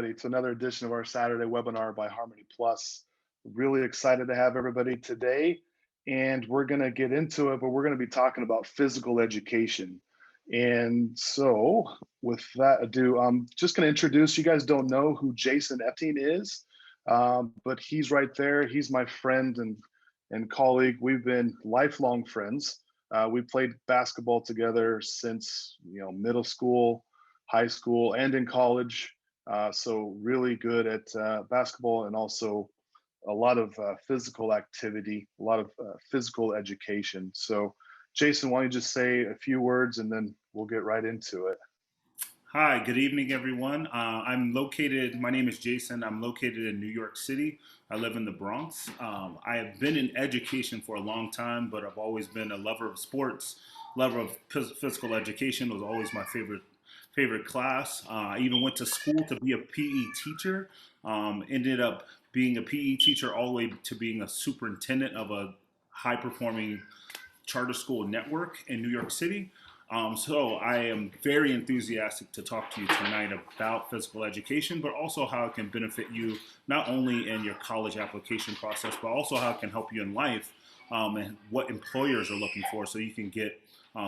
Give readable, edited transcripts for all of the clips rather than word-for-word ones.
everybody, to another edition of our Saturday webinar by Harmony Plus. Really excited to have everybody today, and we're going to get into it, but we're going to be talking about physical education. And so, with that ado, I'm just going to introduce, you guys don't know who Jason Epting is, but he's right there. He's my friend and colleague. We've been lifelong friends. We played basketball together since middle school, high school, and in college. So really good at basketball, and also a lot of physical activity, a lot of physical education. So Jason, why don't you just say a few words and then we'll get right into it. Hi, good evening, everyone. My name is Jason. I'm located in New York City. I live in the Bronx. I have been in education for a long time, but I've always been a lover of sports, lover of physical education. It was always my favorite class. I even went to school to be a PE teacher. Ended up being a PE teacher all the way to being a superintendent of a high performing charter school network in New York City. So I am very enthusiastic to talk to you tonight about physical education, but also how it can benefit you not only in your college application process, but also how it can help you in life, and what employers are looking for so you can get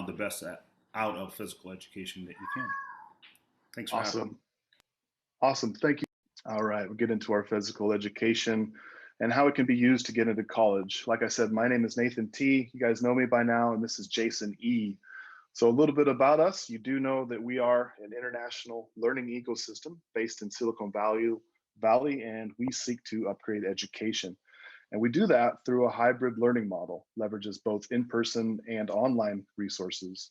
the best out of physical education that you can. Thanks for having me. Awesome. Awesome. Thank you. All right, we'll get into our physical education and how it can be used to get into college. Like I said, my name is Nathan T. You guys know me by now, and this is Jason E. So a little bit about us. You do know that we are an international learning ecosystem based in Silicon Valley, and we seek to upgrade education. And we do that through a hybrid learning model, leverages both in-person and online resources.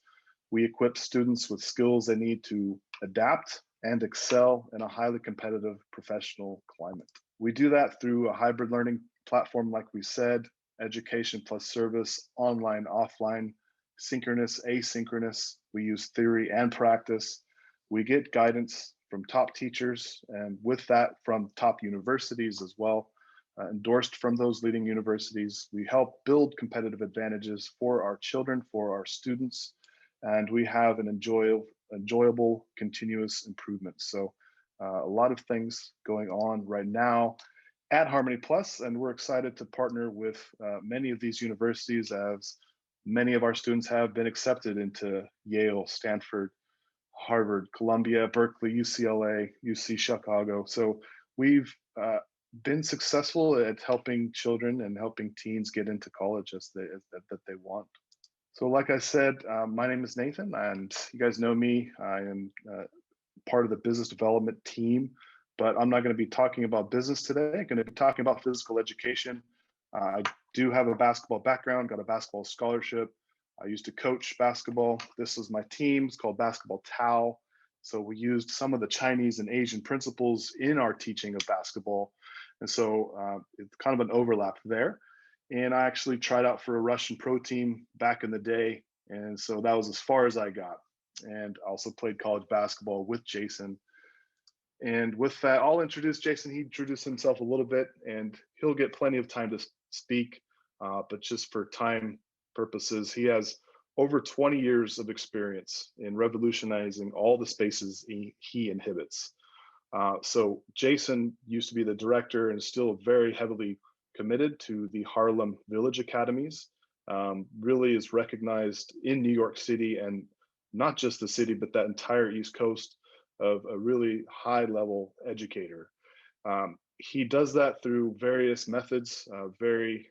We equip students with skills they need to adapt and excel in a highly competitive professional climate. We do that through a hybrid learning platform, like we said, education plus service, online, offline, synchronous, asynchronous. We use theory and practice. We get guidance from top teachers, and with that, from top universities as well, endorsed from those leading universities. We help build competitive advantages for our children, for our students, and we have an enjoyable continuous improvement. So a lot of things going on right now at Harmony Plus, and we're excited to partner with many of these universities, as many of our students have been accepted into Yale, Stanford, Harvard, Columbia, Berkeley, UCLA, UC Chicago. So we've been successful at helping children and helping teens get into college that they want. So like I said, my name is Nathan, and you guys know me. I am part of the business development team, but I'm not going to be talking about business today. I'm going to be talking about physical education. I do have a basketball background, got a basketball scholarship. I used to coach basketball. This is my team. It's called Basketball Tao. So we used some of the Chinese and Asian principles in our teaching of basketball. And so it's kind of an overlap there. And I actually tried out for a Russian pro team back in the day. And so that was as far as I got. And also played college basketball with Jason. And with that, I'll introduce Jason. He introduced himself a little bit, and he'll get plenty of time to speak. But just for time purposes, he has over 20 years of experience in revolutionizing all the spaces he inhibits. So Jason used to be the director and still very heavily committed to the Harlem Village Academies. Really is recognized in New York City, and not just the city, but that entire East Coast, of a really high level educator. He does that through various methods, very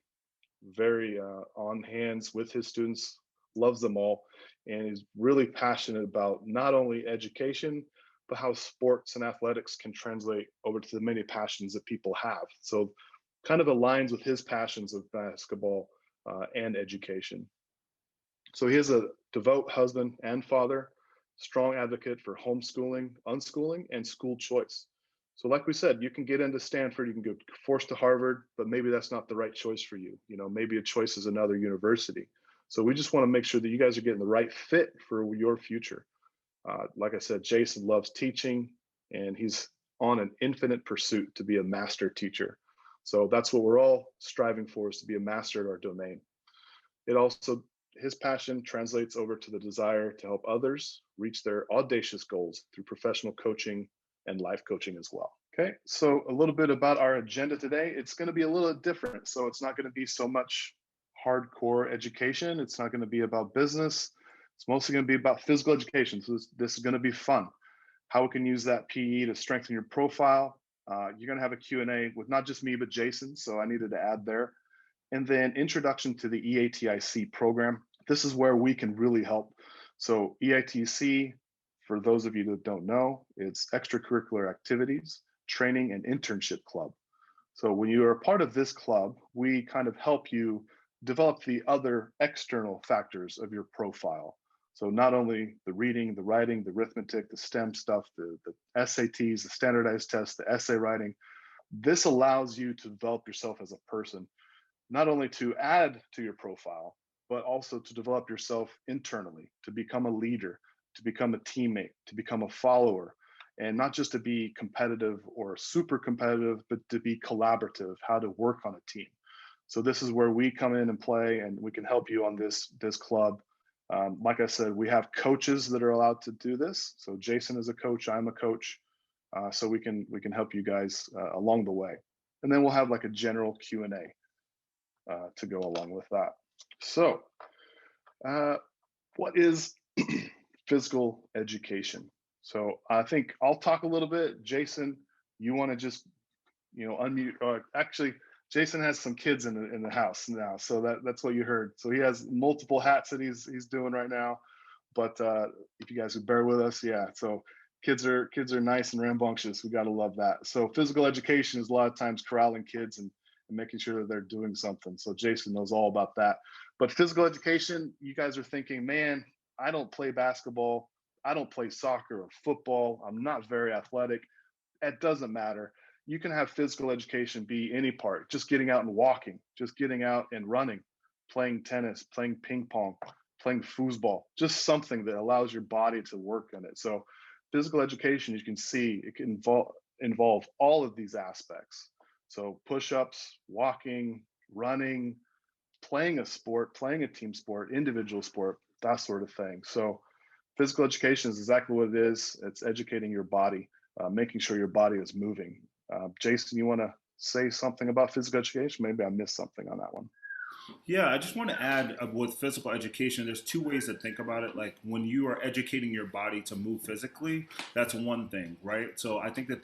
on hands with his students, loves them all, and is really passionate about not only education, but how sports and athletics can translate over to the many passions that people have. So kind of aligns with his passions of basketball and education. So he is a devout husband and father, strong advocate for homeschooling, unschooling, and school choice. So like we said, you can get into Stanford, you can go forced to Harvard, but maybe that's not the right choice for you. Maybe a choice is another university. So we just want to make sure that you guys are getting the right fit for your future. Like I said, Jason loves teaching, and he's on an infinite pursuit to be a master teacher. So that's what we're all striving for, is to be a master at our domain. His passion translates over to the desire to help others reach their audacious goals through professional coaching and life coaching as well. Okay, so a little bit about our agenda today. It's going to be a little different. So it's not going to be so much hardcore education. It's not going to be about business. It's mostly going to be about physical education. So this is going to be fun. How we can use that PE to strengthen your profile. You're going to have a Q&A with not just me, but Jason. So I needed to add there. And then introduction to the EATIC program. This is where we can really help. So EITC, for those of you that don't know, it's extracurricular activities, training, and internship club. So when you are a part of this club, we kind of help you develop the other external factors of your profile. So not only the reading, the writing, the arithmetic, the STEM stuff, the SATs, the standardized tests, the essay writing, this allows you to develop yourself as a person, not only to add to your profile, but also to develop yourself internally, to become a leader, to become a teammate, to become a follower, and not just to be competitive or super competitive, but to be collaborative, how to work on a team. So this is where we come in and play, and we can help you on this club. Like I said, we have coaches that are allowed to do this. So Jason is a coach, I'm a coach, so we can help you guys along the way. And then we'll have like a general Q&A to go along with that. So, what is physical education? So I think I'll talk a little bit. Jason, you want to just unmute? Actually, Jason has some kids in the house now, so that's what you heard. So he has multiple hats that he's doing right now. But if you guys would bear with us, yeah. So kids are nice and rambunctious. We got to love that. So physical education is a lot of times corralling kids and making sure that they're doing something. So Jason knows all about that. But physical education, you guys are thinking, man, I don't play basketball. I don't play soccer or football. I'm not very athletic. It doesn't matter. You can have physical education be any part, just getting out and walking, just getting out and running, playing tennis, playing ping pong, playing foosball, just something that allows your body to work on it. So physical education, you can see it can involve all of these aspects. So push-ups, walking, running, playing a sport, playing a team sport, individual sport, that sort of thing. So physical education is exactly what it is. It's educating your body, making sure your body is moving. Jason, you want to say something about physical education? Maybe I missed something on that one. Yeah, I just want to add with physical education, there's two ways to think about it. Like when you are educating your body to move physically, that's one thing, right? So I think that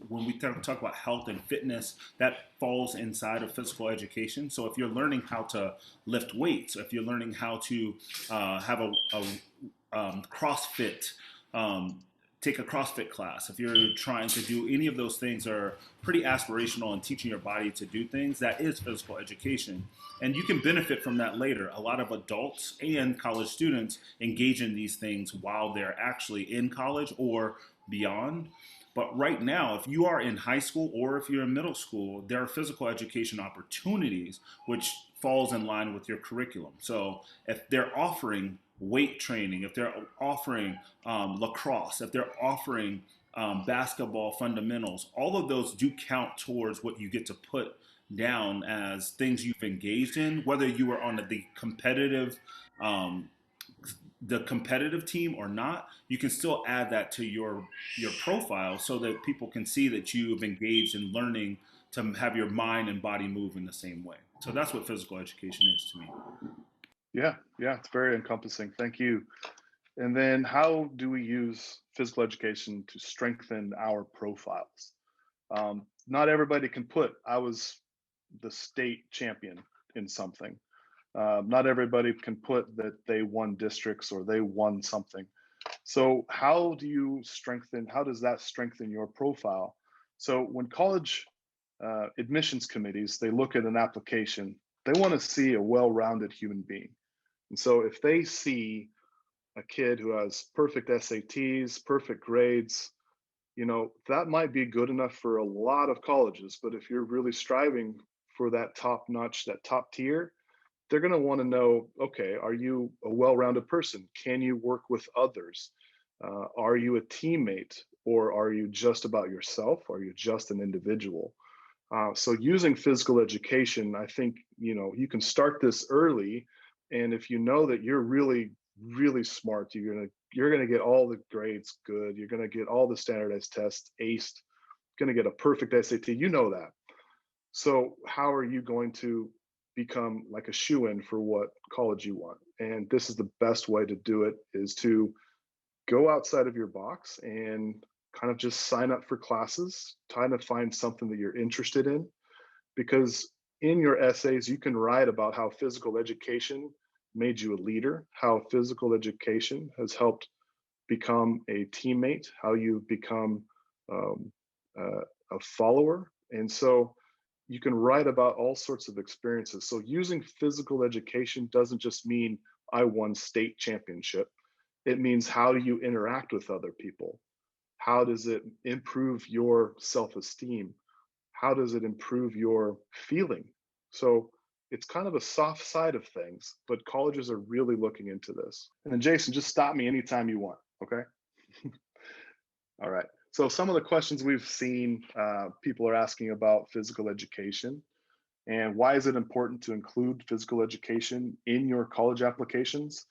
when we talk about health and fitness, that falls inside of physical education. So if you're learning how to lift weights, if you're learning how to have a CrossFit, um, take a CrossFit class, if you're trying to do any of those things are pretty aspirational and teaching your body to do things, that is physical education. And you can benefit from that later. A lot of adults and college students engage in these things while they're actually in college or beyond. But right now, if you are in high school or if you're in middle school, there are physical education opportunities which falls in line with your curriculum. So if they're offering weight training, if they're offering lacrosse, if they're offering basketball fundamentals, all of those do count towards what you get to put down as things you've engaged in, whether you were on um, the competitive team or not. You can still add that to your profile so that people can see that you've engaged in learning to have your mind and body move in the same way. So that's what physical education is to me. Yeah, it's very encompassing. Thank you. And then how do we use physical education to strengthen our profiles? Not everybody can put, I was the state champion in something. Not everybody can put that they won districts or they won something. So how does that strengthen your profile? So when college admissions committees, they look at an application, they want to see a well-rounded human being. And so if they see a kid who has perfect SATs, perfect grades, that might be good enough for a lot of colleges. But if you're really striving for that top notch, that top tier, they're going to want to know, okay, are you a well-rounded person? Can you work with others? Are you a teammate, or are you just about yourself? Are you just an individual? So using physical education, I think, you can start this early. And if you know that you're really, really smart, you're gonna get all the grades good. You're gonna get all the standardized tests aced. going to get a perfect SAT. You know that. So how are you going to become like a shoe-in for what college you want? And this is the best way to do it, is to go outside of your box and kind of just sign up for classes, trying to find something that you're interested in. Because in your essays, you can write about how physical education made you a leader, how physical education has helped become a teammate, how you've become um, a follower. And so you can write about all sorts of experiences. So using physical education doesn't just mean I won state championship. It means, how do you interact with other people? How does it improve your self-esteem? How does it improve your feeling? So it's kind of a soft side of things, but colleges are really looking into this. And then Jason, just stop me anytime you want, okay? All right. So some of the questions we've seen, people are asking about physical education, and why is it important to include physical education in your college applications?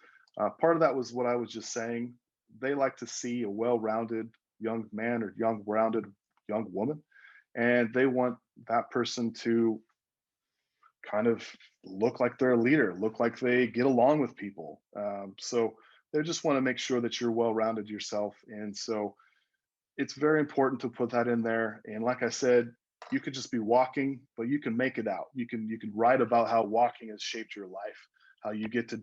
Part of that was what I was just saying. They like to see a well-rounded young man or rounded young woman, and they want that person to kind of look like they're a leader, look like they get along with people. So they just want to make sure that you're well-rounded yourself. And so it's very important to put that in there. And like I said, you could just be walking, but you can make it out. You can write about how walking has shaped your life, how you get to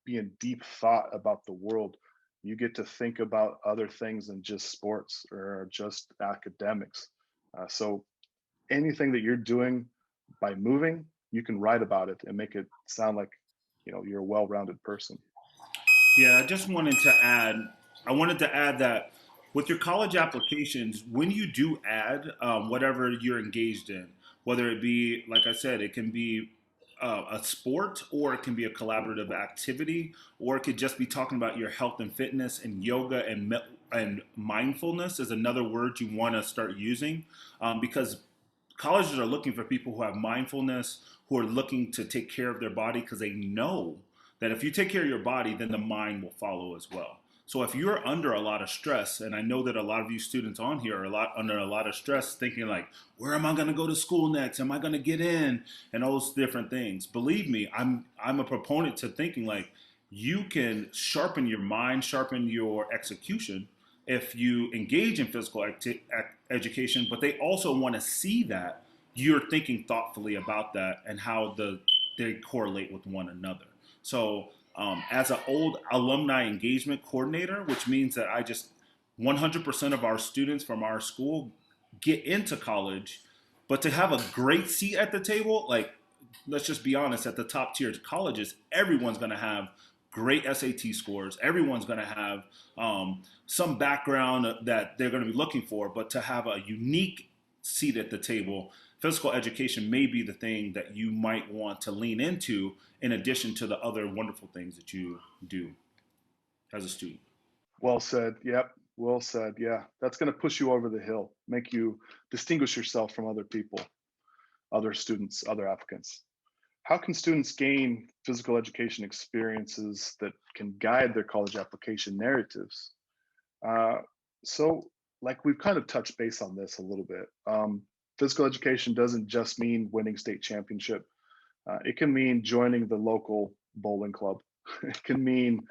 be in deep thought about the world. You get to think about other things than just sports or just academics. So anything that you're doing by moving, you can write about it and make it sound like, you're a well-rounded person. Yeah, I wanted to add that with your college applications, when you do add whatever you're engaged in, whether it be, like I said, it can be a sport, or it can be a collaborative activity, or it could just be talking about your health and fitness, and yoga and mindfulness is another word you want to start using, because colleges are looking for people who have mindfulness, who are looking to take care of their body, because they know that if you take care of your body, then the mind will follow as well. So if you're under a lot of stress, and I know that a lot of you students on here are under a lot of stress, thinking like, where am I going to go to school next? Am I going to get in? And all those different things. Believe me, I'm a proponent to thinking like, you can sharpen your mind, sharpen your execution if you engage in physical education, but they also want to see that you're thinking thoughtfully about that and how they correlate with one another. So, as an old alumni engagement coordinator, which means that I just 100% of our students from our school get into college, but to have a great seat at the table, like, let's just be honest, at the top tier colleges, everyone's going to have great SAT scores. Everyone's going to have some background that they're going to be looking for, but to have a unique seat at the table, physical education may be the thing that you might want to lean into, in addition to the other wonderful things that you do as a student. Well said. Yep. Well said. Yeah. That's going to push you over the hill, make you distinguish yourself from other people, other students, other applicants. How can students gain physical education experiences that can guide their college application narratives? Uh, so, like we've kind of touched base on this a little bit. Physical education doesn't just mean winning state championship. It can mean joining the local bowling club. It can mean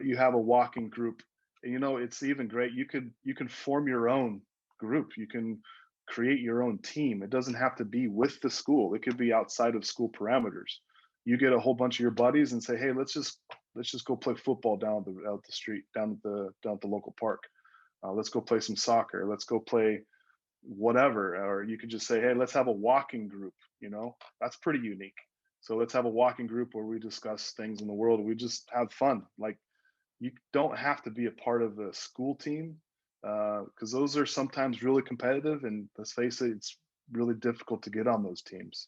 you have a walking group. And, it's even great. You can form your own group. You can create your own team. It doesn't have to be with the school. It could be outside of school parameters. You get a whole bunch of your buddies and say, "Hey, let's just go play football down the street, down at the local park. Let's go play some soccer. Let's go play whatever." Or you could just say, "Hey, let's have a walking group." That's pretty unique. So let's have a walking group where we discuss things in the world. We just have fun. Like, you don't have to be a part of a school team, because those are sometimes really competitive, and let's face it, it's really difficult to get on those teams.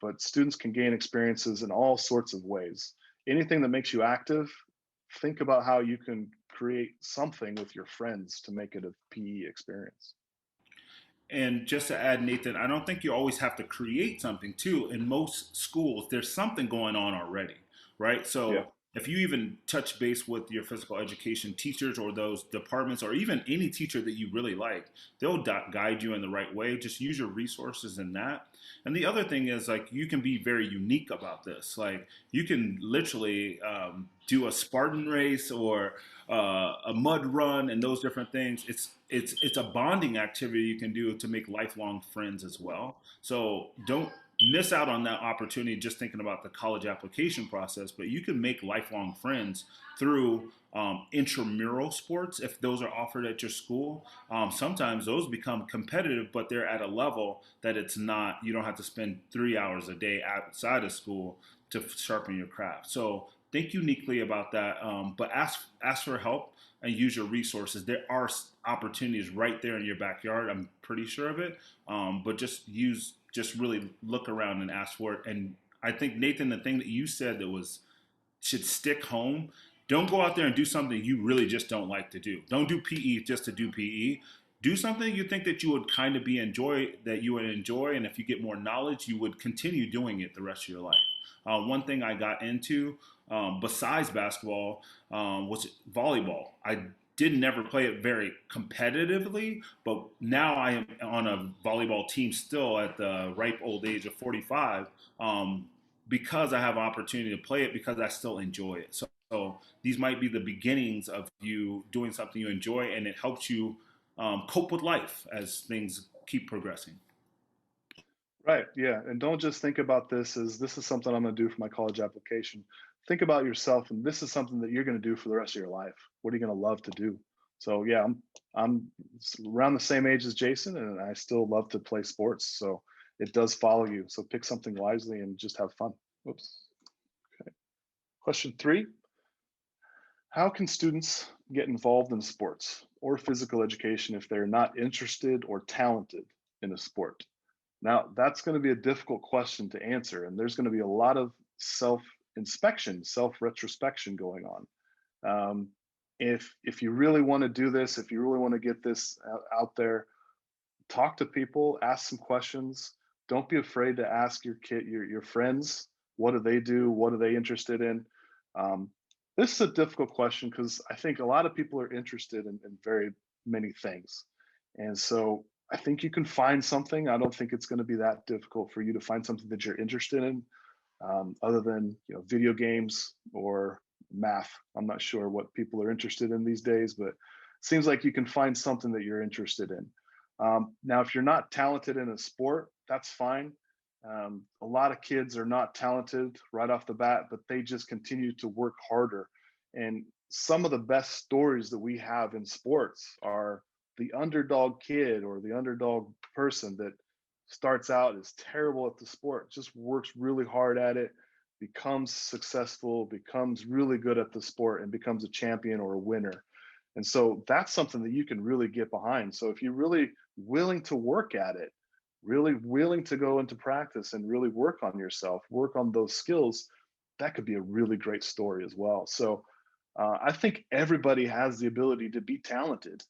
But students can gain experiences in all sorts of ways. Anything that makes you active, think about how you can create something with your friends to make it a PE experience. And just to add, Nathan, I don't think you always have to create something too. In most schools, there's something going on already, right? Yeah. So if you even touch base with your physical education teachers or those departments, or even any teacher that you really like, they'll guide you in the right way. Just use your resources in that. And the other thing is, like, you can be very unique about this. Like, you can literally do a Spartan race or a mud run and those different things. It's a bonding activity you can do to make lifelong friends as well. So don't miss out on that opportunity just thinking about the college application process, but you can make lifelong friends through intramural sports if those are offered at your school. Sometimes those become competitive, but they're at a level that it's not, you don't have to spend 3 hours a day outside of school to sharpen your craft. So think uniquely about that, but ask for help and use your resources. There are opportunities right there in your backyard. I'm pretty sure of it, but just really look around and ask for it. And I think, Nathan, the thing that you said that was should stick home. Don't go out there and do something you really just don't like to do. Don't do PE just to do PE. Do something you think that you would kind of enjoy, and if you get more knowledge, you would continue doing it the rest of your life. One thing I got into besides basketball was volleyball. I did never play it very competitively, but now I am on a volleyball team still at the ripe old age of 45, because I have opportunity to play it because I still enjoy it. So these might be the beginnings of you doing something you enjoy, and it helps you cope with life as things keep progressing. Right. Yeah. And don't just think about this as this is something I'm going to do for my college application. Think about yourself, and this is something that you're going to do for the rest of your life. What are you going to love to do? So yeah, I'm around the same age as Jason, and I still love to play sports. So it does follow you. So pick something wisely and just have fun. Oops. Okay. Question 3: how can students get involved in sports or physical education if they're not interested or talented in a sport? Now, that's going to be a difficult question to answer, and there's going to be a lot of self inspection, self retrospection going on. Um, if you really want to do this, if you really want to get this out there, talk to people, ask some questions. Don't be afraid to ask your friends, what do they do, what are they interested in. Um, this is a difficult question because I think a lot of people are interested in very many things, and so I think you can find something. I don't think it's going to be that difficult for you to find something that you're interested in, other than video games or math. I'm not sure what people are interested in these days, but it seems like you can find something that you're interested in. Now, if you're not talented in a sport, that's fine. A lot of kids are not talented right off the bat, but they just continue to work harder. And some of the best stories that we have in sports are the underdog kid or the underdog person that starts out as terrible at the sport, just works really hard at it, becomes successful, becomes really good at the sport, and becomes a champion or a winner. And so that's something that you can really get behind. So if you're really willing to work at it, really willing to go into practice and really work on yourself, work on those skills, that could be a really great story as well. So I think everybody has the ability to be talented.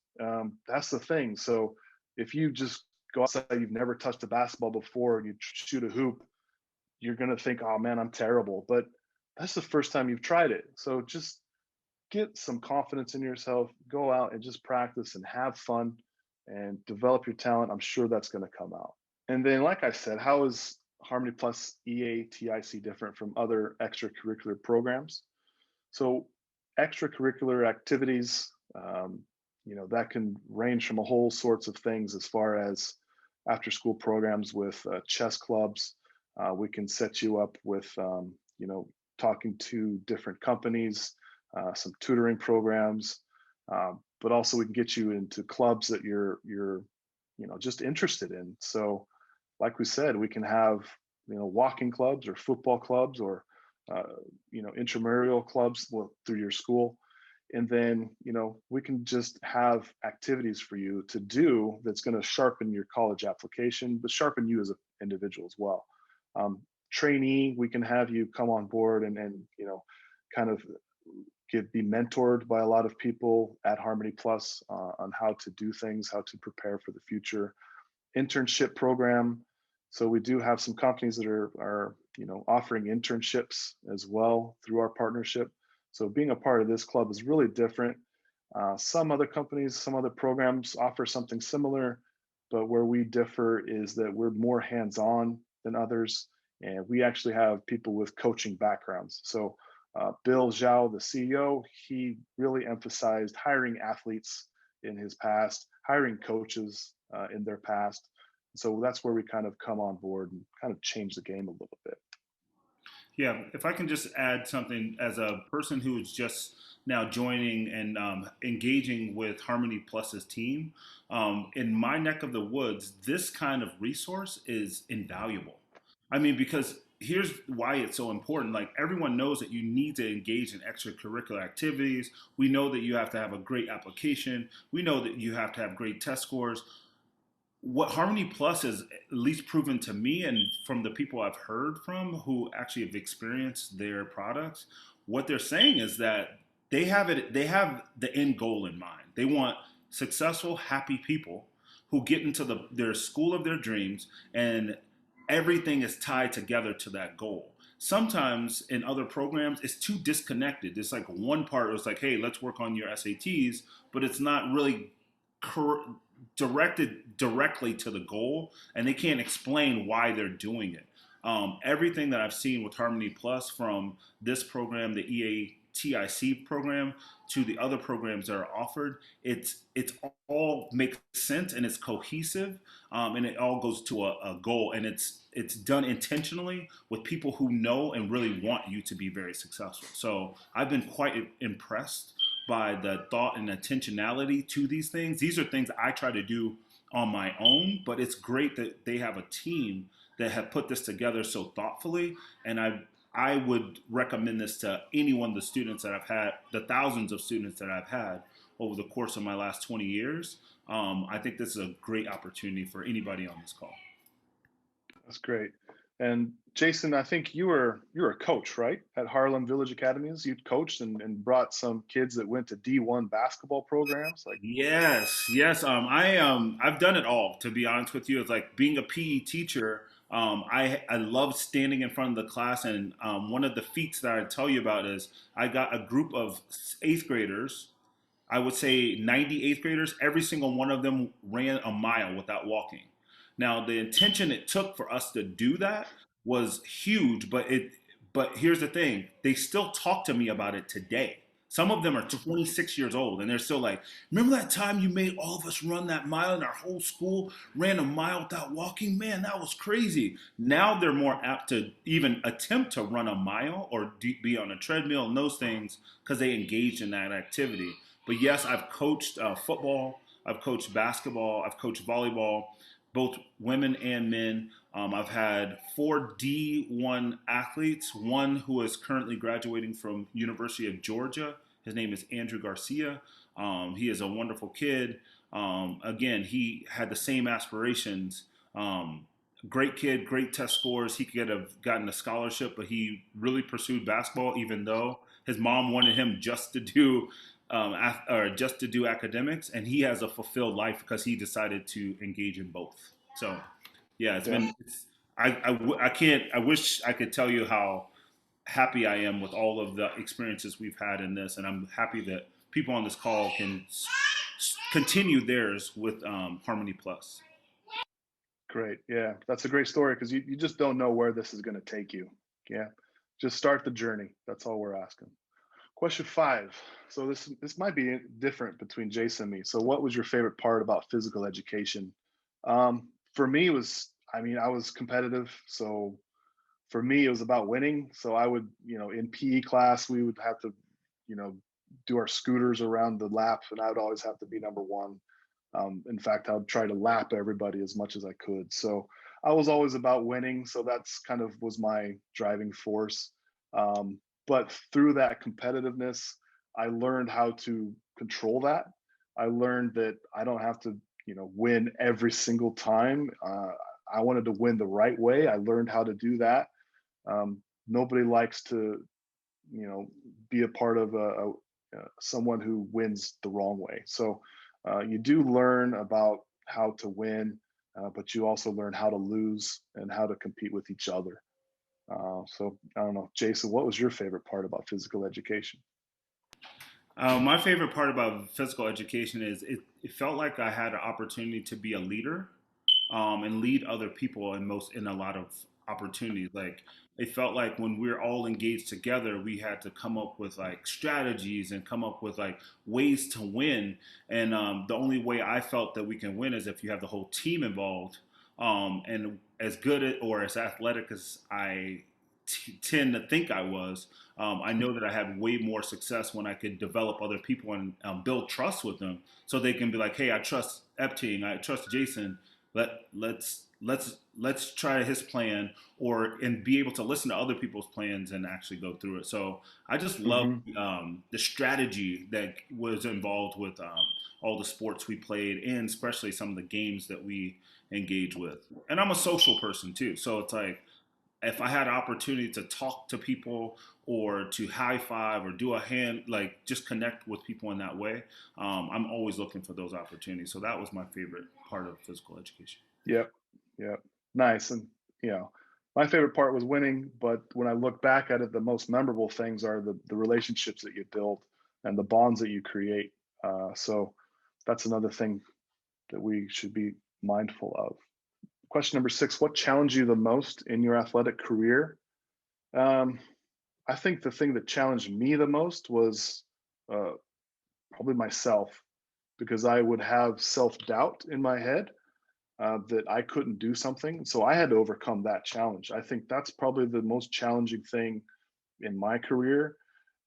That's the thing. So if you just go outside, you've never touched a basketball before, and you shoot a hoop, you're going to think, oh man, I'm terrible. But that's the first time you've tried it. So just get some confidence in yourself, go out and just practice and have fun and develop your talent. I'm sure that's going to come out. And then, like I said, how is Harmony Plus EATIC different from other extracurricular programs? So, extracurricular activities, that can range from a whole sorts of things as far as after school programs with chess clubs. We can set you up with, talking to different companies, some tutoring programs, but also we can get you into clubs that you're just interested in. So, like we said, we can have walking clubs or football clubs or intramural clubs through your school, and then we can just have activities for you to do that's going to sharpen your college application, but sharpen you as an individual as well. Trainee, we can have you come on board and kind of be mentored by a lot of people at Harmony Plus on how to do things, how to prepare for the future. Internship program. So we do have some companies that are offering internships as well through our partnership. So being a part of this club is really different. Some other companies, some other programs offer something similar, but where we differ is that we're more hands-on than others, and we actually have people with coaching backgrounds. So Bill Zhao, the CEO, he really emphasized hiring athletes in his past, hiring coaches in their past. So that's where we kind of come on board and kind of change the game a little bit. Yeah, if I can just add something as a person who is just now joining and engaging with Harmony Plus's team, in my neck of the woods, this kind of resource is invaluable. I mean, because here's why it's so important. Like everyone knows that you need to engage in extracurricular activities. We know that you have to have a great application. We know that you have to have great test scores. What Harmony Plus has at least proven to me and from the people I've heard from who actually have experienced their products, what they're saying is that they have the end goal in mind. They want successful, happy people who get into their school of their dreams and everything is tied together to that goal. Sometimes in other programs, it's too disconnected. It's like one part was like, hey, let's work on your SATs, but it's not really cor- directed directly to the goal, and they can't explain why they're doing it. Everything that I've seen with Harmony Plus, from this program, the EATIC program, to the other programs that are offered, it's all makes sense and it's cohesive, and it all goes to a goal, and it's done intentionally with people who know and really want you to be very successful. So I've been quite impressed by the thought and intentionality to these things. These are things I try to do on my own, but it's great that they have a team that have put this together so thoughtfully. And I would recommend this to any one of the students that I've had, the thousands of students that I've had over the course of my last 20 years. I think this is a great opportunity for anybody on this call. That's great. And Jason, I think you were a coach, right? At Harlem Village Academies. You coached and brought some kids that went to D1 basketball programs. Like, Yes, yes. I've done it all. To be honest with you, it's like being a PE teacher. I love standing in front of the class, and one of the feats that I tell you about is I got a group of eighth graders. I would say 90 eighth graders. Every single one of them ran a mile without walking. Now, the intention it took for us to do that was huge, but here's the thing, they still talk to me about it today. Some of them are 26 years old and they're still like, remember that time you made all of us run that mile and our whole school ran a mile without walking? Man, that was crazy. Now they're more apt to even attempt to run a mile or be on a treadmill and those things because they engaged in that activity. But yes, I've coached football, I've coached basketball, I've coached volleyball, both women and men. I've had 4 D1 athletes, one who is currently graduating from University of Georgia. His name is Andrew Garcia. He is a wonderful kid. Again, he had the same aspirations. Great kid, great test scores. He could have gotten a scholarship, but he really pursued basketball, even though his mom wanted him just to do academics, and he has a fulfilled life because he decided to engage in both. So, yeah, it's yeah, been. I can't. I wish I could tell you how happy I am with all of the experiences we've had in this, and I'm happy that people on this call can continue theirs with Harmony Plus. great. Yeah, that's a great story because you just don't know where this is going to take you. Yeah, just start the journey. That's all we're asking. Question 5. So this might be different between Jason and me. So what was your favorite part about physical education? For me, it was, I mean, I was competitive. So for me, it was about winning. So I would, in PE class, we would have to, you know, do our scooters around the lap, and I would always have to be number one. In fact, I would try to lap everybody as much as I could. So I was always about winning. So that's kind of was my driving force. But through that competitiveness, I learned how to control that. I learned that I don't have to, win every single time. I wanted to win the right way. I learned how to do that. Nobody likes to, be a part of someone who wins the wrong way. So you do learn about how to win, but you also learn how to lose and how to compete with each other. So I don't know, Jason, what was your favorite part about physical education? My favorite part about physical education is it felt like I had an opportunity to be a leader, and lead other people in a lot of opportunities. Like it felt like when we're all engaged together, we had to come up with like strategies and come up with like ways to win. And the only way I felt that we can win is if you have the whole team involved. And as good or as athletic as I tend to think I was, I know that I had way more success when I could develop other people and build trust with them, so they can be like, "Hey, I trust Epting, I trust Jason. Let's try his plan, or and be able to listen to other people's plans and actually go through it." So I just love Hmm. the strategy that was involved with all the sports we played, and especially some of the games that we engage with. And I'm a social person too, so it's like if I had an opportunity to talk to people or to high five or do a hand, like just connect with people in that way, I'm always looking for those opportunities. So that was my favorite part of physical education. Yep. Yep. Nice. And, you know, my favorite part was winning, but when I look back at it, the most memorable things are the relationships that you build and the bonds that you create. So that's another thing that we should be mindful of. Question number 6: what challenged you the most in your athletic career? Um, I think the thing that challenged me the most was uh, probably myself, because I would have self doubt in my head that I couldn't do something. So I had to overcome that challenge. I think that's probably the most challenging thing in my career.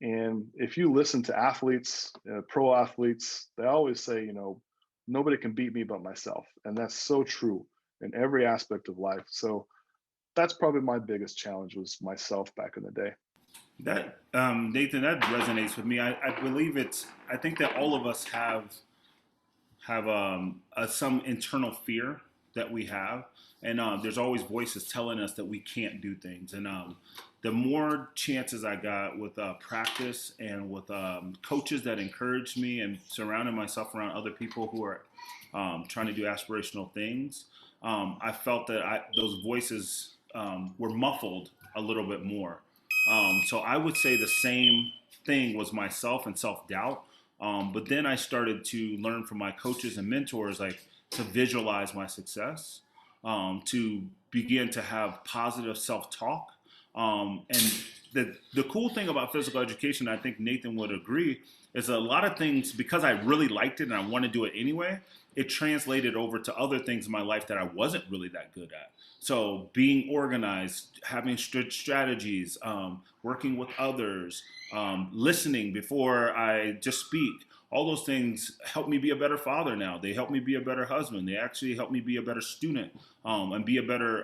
And if you listen to athletes, pro athletes, they always say, nobody can beat me but myself. And that's so true in every aspect of life. So that's probably my biggest challenge was myself back in the day. That Nathan, that resonates with me. I believe it's. I think that all of us have some internal fear that we have, and there's always voices telling us that we can't do things. And the more chances I got with practice and with coaches that encouraged me and surrounding myself around other people who are trying to do aspirational things, I felt that those voices were muffled a little bit more. So I would say the same thing was myself and self doubt. But then I started to learn from my coaches and mentors, like to visualize my success, to begin to have positive self talk. And the cool thing about physical education, I think Nathan would agree, is a lot of things, because I really liked it and I want to do it anyway, it translated over to other things in my life that I wasn't really that good at. So being organized, having strategies, working with others, listening before I just speak. All those things help me be a better father now. They help me be a better husband. They actually help me be a better student, and be a better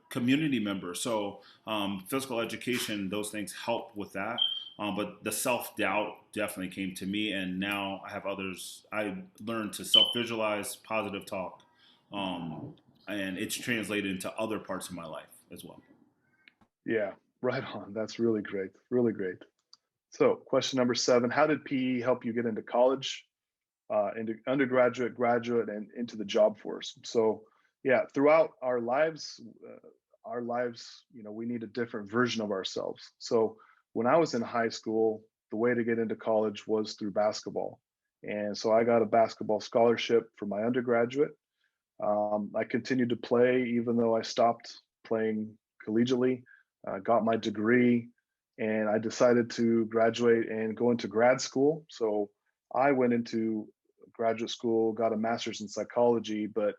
community member. So physical education, those things help with that. But the self doubt definitely came to me, and now I have others. I learned to self visualize, positive talk, um, and it's translated into other parts of my life as well. Yeah, right on. That's really great. Really great. So, question number 7: how did PE help you get into college, into undergraduate, graduate, and into the job force? So, yeah, throughout our lives, we need a different version of ourselves. So, when I was in high school, the way to get into college was through basketball. And so I got a basketball scholarship for my undergraduate. I continued to play even though I stopped playing collegiately, got my degree, and I decided to graduate and go into grad school. So I went into graduate school, got a master's in psychology. But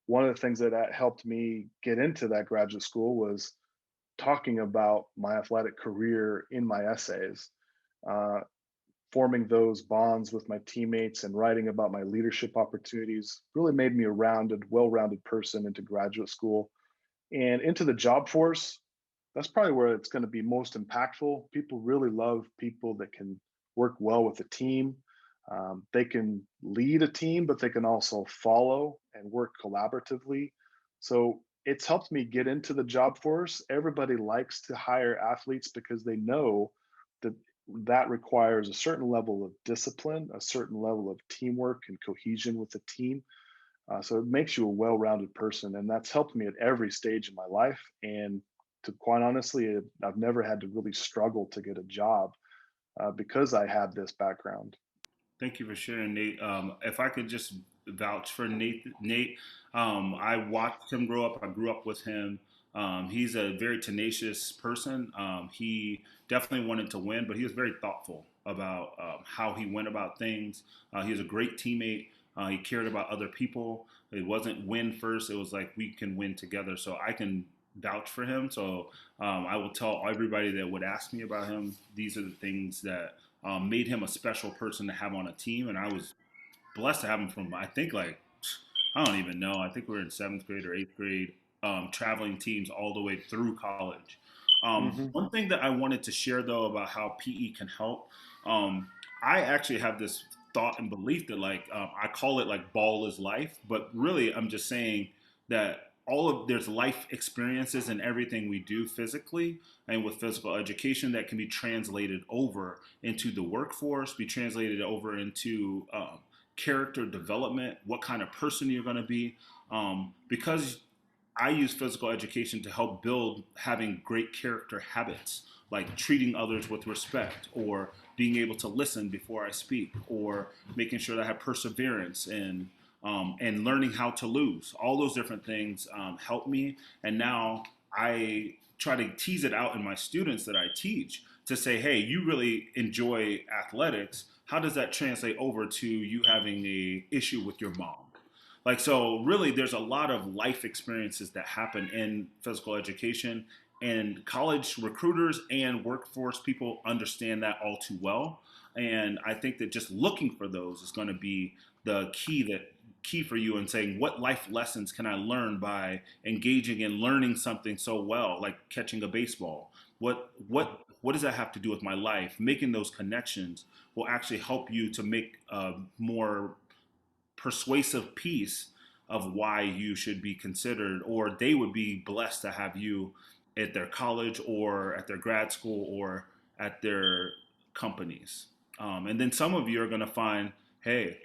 one of the things that helped me get into that graduate school was talking about my athletic career in my essays. Uh, Forming those bonds with my teammates and writing about my leadership opportunities really made me a well-rounded person into graduate school and into the job force. That's probably where it's going to be most impactful. People really love people that can work well with a team. They can lead a team, but they can also follow and work collaboratively. So it's helped me get into the job force. Everybody likes to hire athletes because they know that that requires a certain level of discipline, a certain level of teamwork and cohesion with the team. So it makes you a well-rounded person, and that's helped me at every stage of my life. And to quite honestly, I've never had to really struggle to get a job. because I had this background. Thank you for sharing, Nate. If I could just vouch for Nate, I watched him grow up. I grew up with him. He's a very tenacious person. He definitely wanted to win, but he was very thoughtful about how he went about things. He was a great teammate. He cared about other people. It wasn't win first. It was like we can win together. So I can vouch for him. So I will tell everybody that would ask me about him. These are the things that made him a special person to have on a team. And I was blessed to have him from, I think, like, I don't even know. I think we were in seventh grade or eighth grade, traveling teams all the way through college. Hmm. One thing that I wanted to share, though, about how PE can help, um, I actually have this thought and belief that, like, I call it like ball is life, but really I'm just saying that there's life experiences in everything we do physically and with physical education that can be translated over into the workforce, be translated over into character development, what kind of person you're going to be. Because I use physical education to help build having great character habits, like treating others with respect, or being able to listen before I speak, or making sure that I have perseverance and learning how to lose. All those different things help me. And now I try to tease it out in my students that I teach to say, hey, you really enjoy athletics. How does that translate over to you having a issue with your mom? Like, so really there's a lot of life experiences that happen in physical education, and college recruiters and workforce people understand that all too well. And I think that just looking for those is going to be the key for you, and saying what life lessons can I learn by engaging in learning something so well, like catching a baseball. What does that have to do with my life? Making those connections will actually help you to make a more persuasive piece of why you should be considered, or they would be blessed to have you at their college or at their grad school or at their companies. And then some of you are going to find, hey,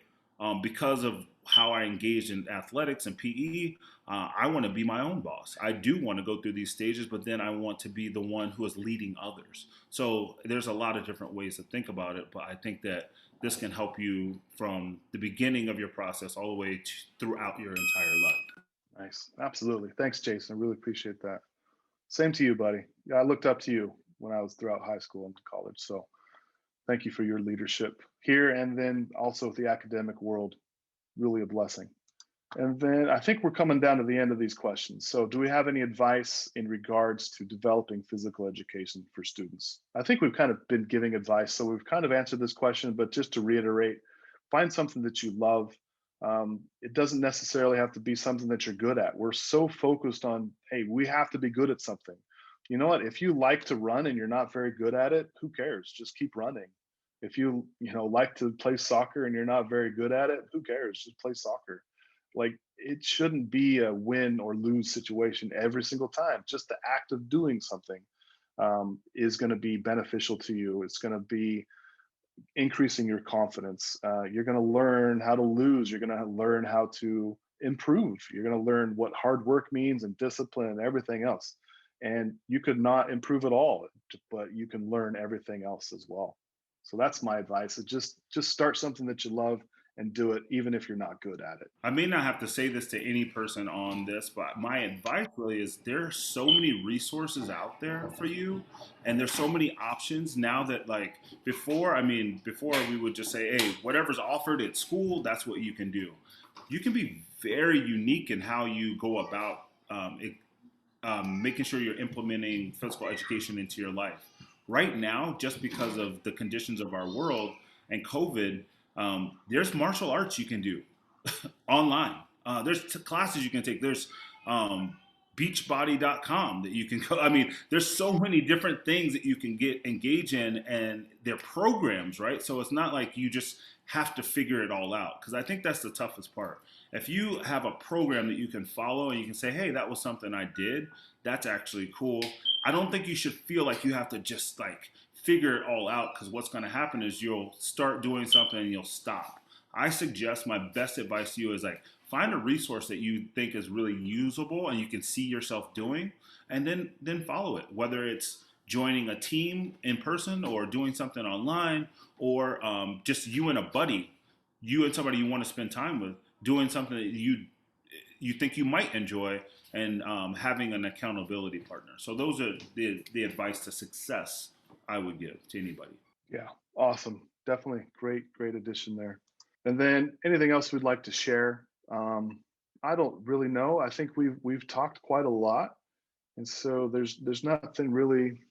because of how I engaged in athletics and PE, I want to be my own boss. I do want to go through these stages, but then I want to be the one who is leading others. So there's a lot of different ways to think about it, but I think that this can help you from the beginning of your process all the way throughout your entire life. Nice. Absolutely. Thanks, Jason. I really appreciate that. Same to you, buddy. Yeah, I looked up to you when I was throughout high school and college. So thank you for your leadership here and then also with the academic world. Really a blessing. And then I think we're coming down to the end of these questions. So, do we have any advice in regards to developing physical education for students? I think we've kind of been giving advice. So, we've kind of answered this question, but just to reiterate, find something that you love. It doesn't necessarily have to be something that you're good at. We're so focused on, hey, we have to be good at something. You know what? If you like to run and you're not very good at it, who cares? Just keep running. If you like to play soccer and you're not very good at it, who cares? Just play soccer. Like, it shouldn't be a win or lose situation every single time. Just the act of doing something is going to be beneficial to you. It's going to be increasing your confidence. You're going to learn how to lose. You're going to learn how to improve. You're going to learn what hard work means and discipline and everything else. And you could not improve at all, but you can learn everything else as well. So that's my advice. Just start something that you love and do it, even if you're not good at it. I may not have to say this to any person on this, but my advice really is there are so many resources out there for you, and there's so many options now that, like, before we would just say, hey, whatever's offered at school, that's what you can do. You can be very unique in how you go about making sure you're implementing physical education into your life. Right now, just because of the conditions of our world and COVID, there's martial arts you can do online. There's classes you can take. There's beachbody.com that you can go. I mean, there's so many different things that you can engage in, and they're programs, right? So it's not like you just have to figure it all out, because I think that's the toughest part. If you have a program that you can follow and you can say, hey, that was something I did, that's actually cool. I don't think you should feel like you have to just like figure it all out, because what's going to happen is you'll start doing something and you'll stop. I suggest my best advice to you is, like, find a resource that you think is really usable and you can see yourself doing, and then follow it. Whether it's joining a team in person or doing something online, or just you and a buddy, you and somebody you want to spend time with, doing something that you think you might enjoy, and having an accountability partner. So those are the advice to success I would give to anybody. Yeah, awesome. Definitely great addition there. And then anything else we'd like to share? I don't really know. I think we've talked quite a lot, and so there's nothing really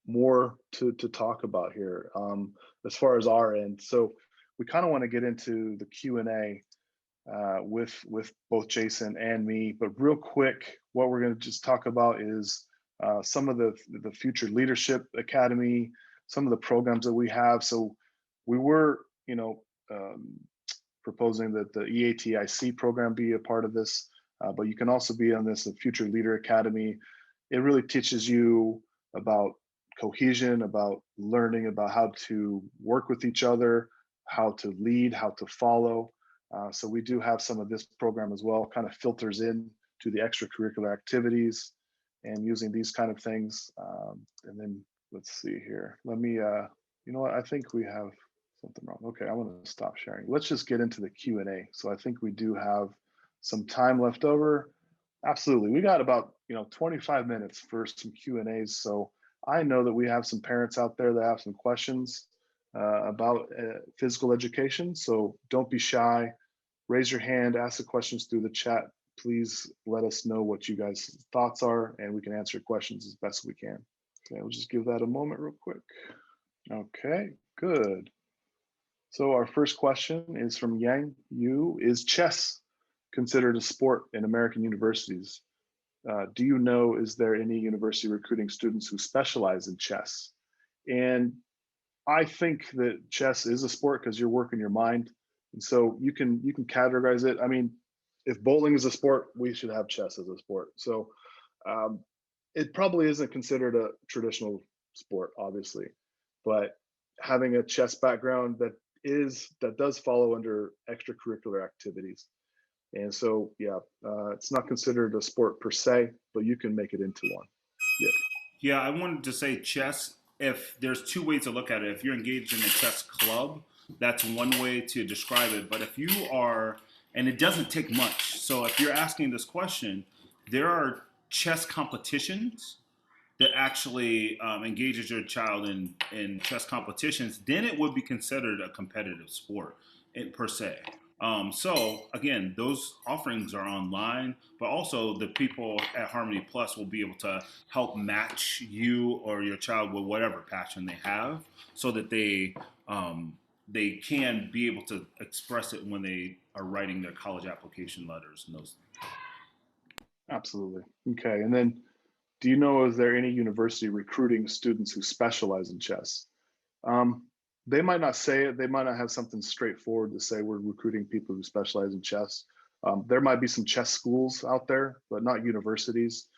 more to talk about here as far as our end. So we kind of want to get into the Q&A with both Jason and me. But real quick, what we're going to just talk about is some of the Future Leadership Academy, some of the programs that we have. So we were, proposing that the EATIC program be a part of this, but you can also be on this the Future Leader Academy. It really teaches you about cohesion, about learning about how to work with each other, how to lead, how to follow. So we do have some of this program as well, kind of filters in to the extracurricular activities and using these kind of things. And then let's see here. Let me, you know what? I think we have something wrong. Okay, I'm going to stop sharing. Let's just get into the Q&A. So I think we do have some time left over. Absolutely. We got about 25 minutes for some Q&As. So I know that we have some parents out there that have some questions about physical education. So don't be shy. Raise your hand, ask the questions through the chat. Please let us know what you guys' thoughts are, and we can answer questions as best we can. Okay, we'll just give that a moment real quick. Okay, good. So our first question is from Yang Yu. Is chess considered a sport in American universities? Do you know, is there any university recruiting students who specialize in chess? And I think that chess is a sport because you're working your mind. And so you can categorize it. I mean, if bowling is a sport, we should have chess as a sport. So it probably isn't considered a traditional sport, obviously, but having a chess background that does follow under extracurricular activities. And so, yeah, it's not considered a sport per se, but you can make it into one. Yeah. Yeah, I wanted to say chess. If there's two ways to look at it, if you're engaged in a chess club, that's one way to describe it. But if you are, and it doesn't take much. So if you're asking this question, there are chess competitions that actually engages your child in chess competitions, then it would be considered a competitive sport per se. So again, those offerings are online, but also the people at Harmony Plus will be able to help match you or your child with whatever passion they have, so that they can be able to express it when they are writing their college application letters and those. Absolutely. Okay, and then do you know, is there any university recruiting students who specialize in chess? They might not say it. They might not have something straightforward to say we're recruiting people who specialize in chess. There might be some chess schools out there, but not universities.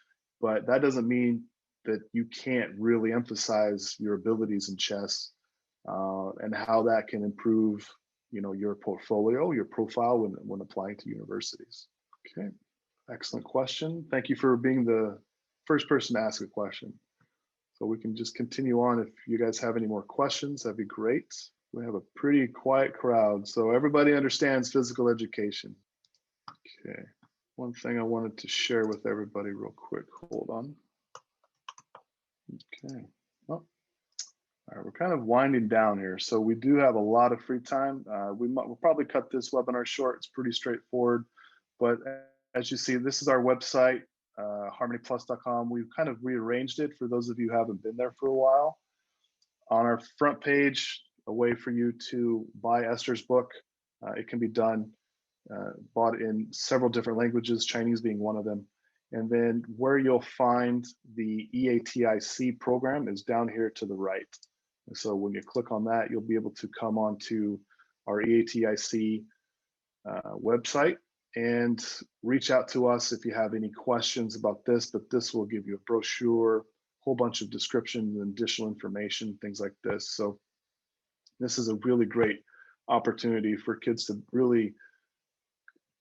But that doesn't mean that you can't really emphasize your abilities in chess and how that can improve, your portfolio, your profile when applying to universities. Okay, excellent question. Thank you for being the first person to ask a question. So we can just continue on. If you guys have any more questions, that'd be great. We have a pretty quiet crowd, so everybody understands physical education. Okay, one thing I wanted to share with everybody real quick. Hold on. Okay, well, all right, we're kind of winding down here. So we do have a lot of free time. We'll probably cut this webinar short. It's pretty straightforward. But as you see, this is our website. harmonyplus.com. We've kind of rearranged it for those of you who haven't been there for a while. On our front page, a way for you to buy Esther's book. It can be done, bought in several different languages, Chinese being one of them. And then where you'll find the EATIC program is down here to the right. And so when you click on that, you'll be able to come onto our EATIC website and reach out to us if you have any questions about this. But this will give you a brochure, whole bunch of descriptions and additional information, things like this. So this is a really great opportunity for kids to really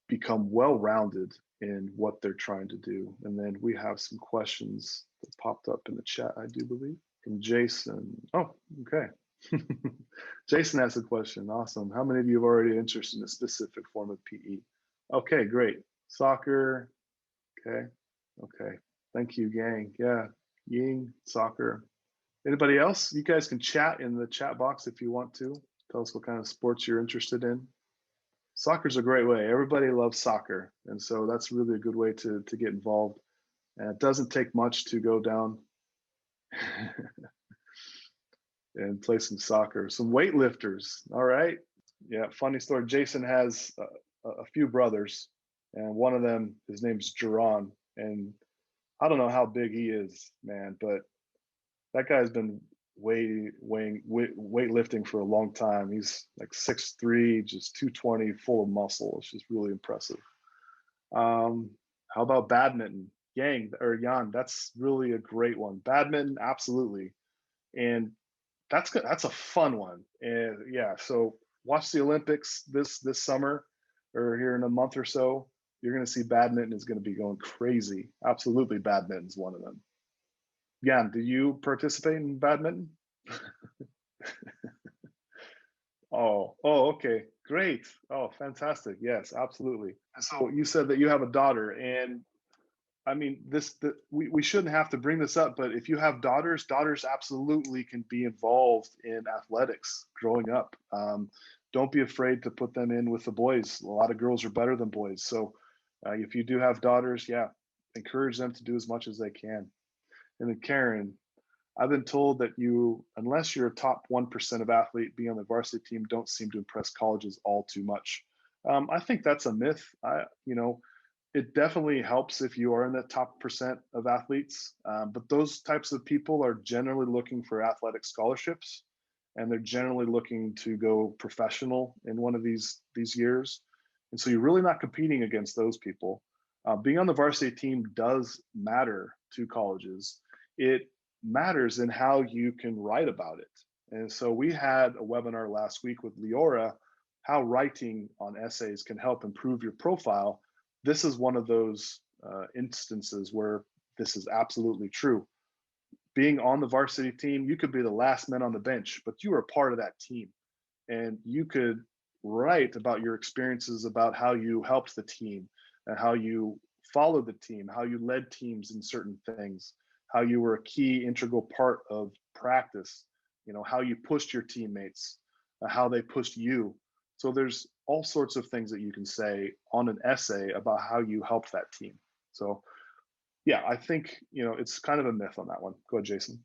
become well-rounded in what they're trying to do. And then we have some questions that popped up in the chat, I do believe, from Jason. Oh, okay. Jason asked a question. Awesome. How many of you have already interested in a specific form of PE? Okay, great. Soccer. Okay. Okay. Thank you, gang. Yeah. Ying, soccer. Anybody else? You guys can chat in the chat box if you want to. Tell us what kind of sports you're interested in. Soccer's a great way. Everybody loves soccer. And so that's really a good way to get involved. And it doesn't take much to go down and play some soccer. Some weightlifters. All right. Yeah. Funny story. Jason has a few brothers, and one of them, his name's Jerron. And I don't know how big he is, man, but that guy's been weightlifting for a long time. He's like 6'3", just 220, full of muscle. It's just really impressive. How about badminton? Jan, that's really a great one. Badminton, absolutely. And that's good. That's a fun one. And yeah, so watch the Olympics this summer or here in a month or so. You're going to see badminton is going to be going crazy. Absolutely, badminton's one of them. Jan, do you participate in badminton? Okay, great. Oh, fantastic. Yes, absolutely. So you said that you have a daughter, and I mean, we shouldn't have to bring this up, but if you have daughters absolutely can be involved in athletics growing up. Don't be afraid to put them in with the boys. A lot of girls are better than boys. So if you do have daughters, yeah, encourage them to do as much as they can. And then Karen, I've been told that unless you're a top 1% of athlete, being on the varsity team don't seem to impress colleges all too much. I think that's a myth. It definitely helps if you are in the top percent of athletes, but those types of people are generally looking for athletic scholarships, and they're generally looking to go professional in one of these years. And so you're really not competing against those people. Being on the varsity team does matter to colleges. It matters in how you can write about it. And so we had a webinar last week with Leora, how writing on essays can help improve your profile. This is one of those instances where this is absolutely true. Being on the varsity team, you could be the last man on the bench, but you were a part of that team. And you could write about your experiences, about how you helped the team and how you followed the team, how you led teams in certain things, how you were a key integral part of practice, how you pushed your teammates, how they pushed you. So there's all sorts of things that you can say on an essay about how you helped that team. So yeah, I think, it's kind of a myth on that one. Go ahead, Jason.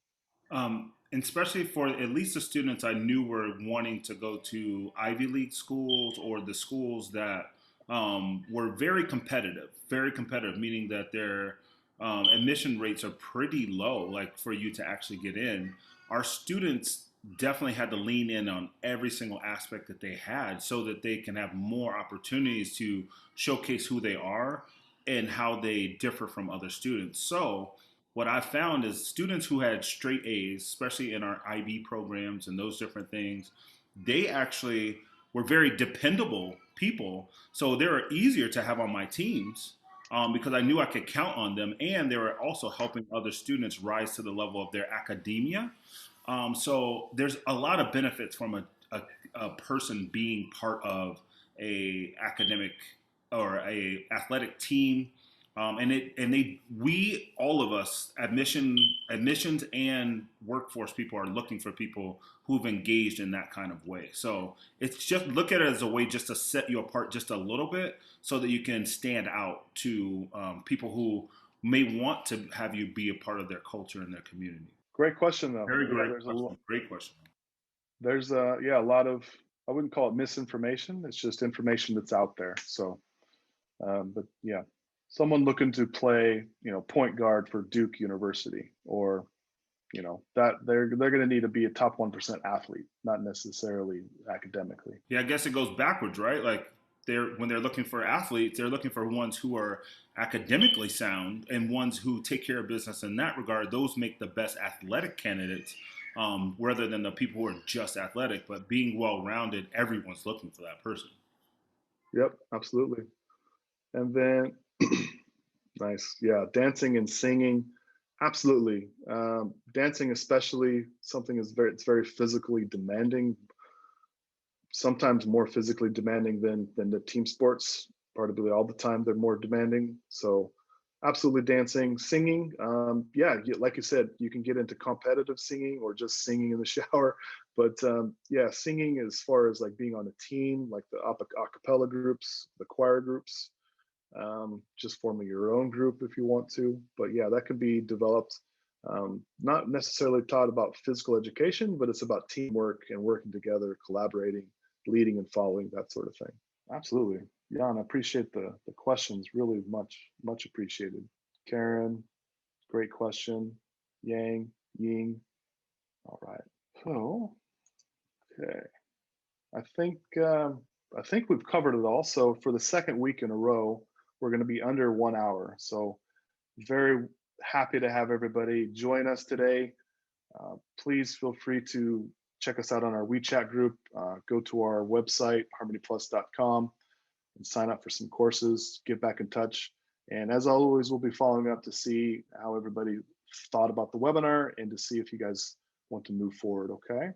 And especially for at least the students I knew were wanting to go to Ivy League schools or the schools that were very competitive, meaning that their admission rates are pretty low, like for you to actually get in. Our students definitely had to lean in on every single aspect that they had so that they can have more opportunities to showcase who they are and how they differ from other students. So what I found is students who had straight A's, especially in our IB programs and those different things, they actually were very dependable people. So they were easier to have on my teams because I knew I could count on them. And they were also helping other students rise to the level of their academia. So there's a lot of benefits from a person being part of a academic or a athletic team. We all of us, admissions and workforce people are looking for people who've engaged in that kind of way. So it's just look at it as a way just to set you apart just a little bit, so that you can stand out to people who may want to have you be a part of their culture and their community. Great question, though. Very Yeah, great question. Great question. There's a lot of, I wouldn't call it misinformation. It's just information that's out there. So, but yeah, someone looking to play, point guard for Duke University, or that they're going to need to be a top 1% athlete, not necessarily academically. Yeah, I guess it goes backwards, right? Like when they're looking for athletes, they're looking for ones who are academically sound and ones who take care of business in that regard. Those make the best athletic candidates, rather than the people who are just athletic. But being well-rounded, everyone's looking for that person. Yep, absolutely. And then, nice. Yeah, dancing and singing. Absolutely. Dancing, especially something it's very physically demanding, sometimes more physically demanding than the team sports. Probably all the time they're more demanding. So absolutely dancing, singing. Yeah, like you said, you can get into competitive singing or just singing in the shower. But yeah, singing as far as like being on a team, like the a cappella groups, the choir groups, just forming your own group if you want to. But yeah, that can be developed. Not necessarily taught about physical education, but it's about teamwork and working together, collaborating, leading and following, that sort of thing. Absolutely. Jan, I appreciate the questions. Really much appreciated. Karen, great question. Yang, Ying. All right. So, okay. I think we've covered it all. So for the second week in a row, we're going to be under 1 hour. So very happy to have everybody join us today. Please feel free to check us out on our WeChat group. Go to our website, harmonyplus.com, and sign up for some courses. Get back in touch. And as always, we'll be following up to see how everybody thought about the webinar and to see if you guys want to move forward, okay?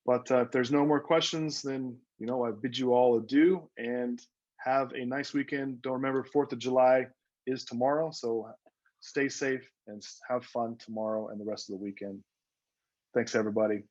But if there's no more questions, then I bid you all adieu and have a nice weekend. Don't remember 4th of July is tomorrow, so stay safe and have fun tomorrow and the rest of the weekend. Thanks, everybody.